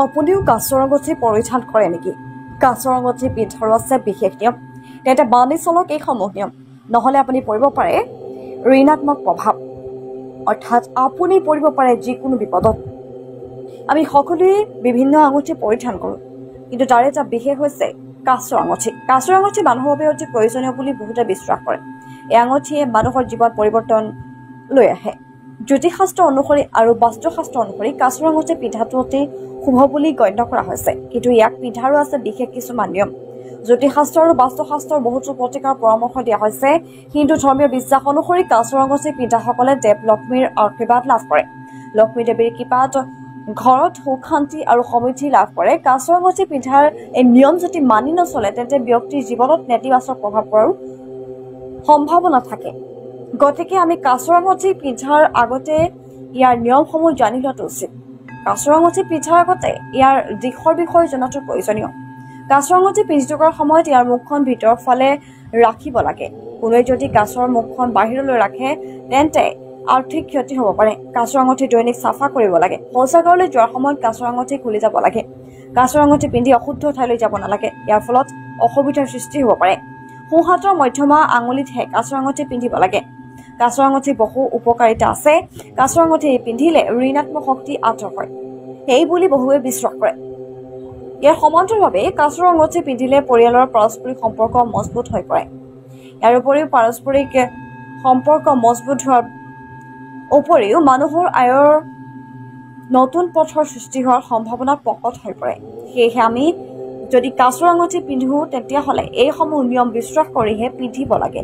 আপুনিও কাছৰ আঙুঠি পৰিধান কৰে নেকি? কাছৰ আঙুঠি পিন্ধাৰো আছে বিশেষ নিয়ম। তেন্তে মানি চলক এইসমূহ নিয়ম, নহ'লে আপুনি পৰিব পাৰে ঋণাত্মক প্ৰভাৱ, অৰ্থাৎ আপুনি পৰিব পাৰে যিকোনো বিপদত। আমি সকলোৱে বিভিন্ন আঙুঠি পৰিধান কৰোঁ, কিন্তু তাৰে এটা বিশেষ হৈছে কাছৰ আঙুঠি। কাছৰ আঙুঠি মানুহৰ বাবে অতি প্ৰয়োজনীয় বুলি বহুতে বিশ্বাস কৰে। এই আঙুঠিয়ে মানুহৰ জীৱন পৰিৱৰ্তন লৈ আহে। জ্যোতিষশাস্ত্ৰ অনুসৰি আৰু বাস্তুশাস্ত্ৰ অনুসৰি কাছৰ আঙুঠি পিন্ধাটো অতি শুভ বুলি গণ্য কৰা হৈছে, কিন্তু ইয়াক পিন্ধাৰো আছে বিশেষ কিছুমান নিয়ম। জ্যোতিষশাস্ত্ৰ আৰু বাস্তুশাস্ত্ৰৰ বহুতো প্ৰতিকাৰ পৰামৰ্শ দিয়া হৈছে। হিন্দু ধৰ্মীয় বিশ্বাস অনুসৰি কাছৰ আঙুঠি পিন্ধাসকলে দেৱ লক্ষ্মীৰ আশীৰ্বাদ লাভ কৰে। লক্ষ্মী দেৱীৰ কৃপাত ঘৰত সুখ শান্তি আৰু সমৃদ্ধি লাভ কৰে। কাছৰ আঙুঠি পিন্ধাৰ এই নিয়ম যদি মানি নচলে, তেন্তে ব্যক্তিৰ জীৱনত নেতিবাচক প্ৰভাৱ পৰাৰ সম্ভাৱনা থাকে। গতিকে আমি কাছৰ আঙুঠি পিন্ধাৰ আগতে ইয়াৰ নিয়মসমূহ জানি লোৱাটো উচিত। কাছৰ আঙুঠি পিন্ধাৰ আগতে ইয়াৰ দিশৰ বিষয়ে জনাটো প্ৰয়োজনীয়। কাছৰ আঙুঠি পিন্ধি থকাৰ সময়ত ইয়াৰ মুখখন ভিতৰৰ ফালে ৰাখিব লাগে। কোনোৱে যদি কাছৰ মুখখন বাহিৰলৈ ৰাখে, তেন্তে আৰ্থিক ক্ষতি হ'ব পাৰে। কাছৰ আঙুঠি দৈনিক চাফা কৰিব লাগে। শৌচাগাৰলৈ যোৱাৰ সময়ত কাছৰ আঙুঠি খুলি যাব লাগে। কাছৰ আঙুঠি পিন্ধি অশুদ্ধ ঠাইলৈ যাব নালাগে, ইয়াৰ ফলত অসুবিধাৰ সৃষ্টি হ'ব পাৰে। সোঁহাতৰ মধ্যমা আঙুলিতহে কাছৰ আঙুঠি পিন্ধিব লাগে। কাছৰ আঙুঠি বহু উপকাৰিতা আছে। কাছৰ আঙুঠি পিন্ধিলে ঋণাত্মক শক্তি আঁতৰ হয়, সেই বুলি বহুৱে বিশ্বাস কৰে। ইয়াৰ সমান্তৰালভাৱে কাছৰ আঙুঠি পিন্ধিলে পৰিয়ালৰ পাৰস্পৰিক সম্পৰ্ক মজবুত হৈ পৰে। ইয়াৰ উপৰিও পাৰস্পৰিক সম্পৰ্ক মজবুত হোৱাৰ উপৰিও মানুহৰ আয়ৰ নতুন পথৰ সৃষ্টি হোৱাৰ সম্ভাৱনা প্ৰকট হৈ পৰে। সেয়েহে আমি যদি কাছৰ আঙুঠি পিন্ধো, তেতিয়াহ'লে এইসমূহ নিয়ম বিশ্বাস কৰিহে পিন্ধিব লাগে।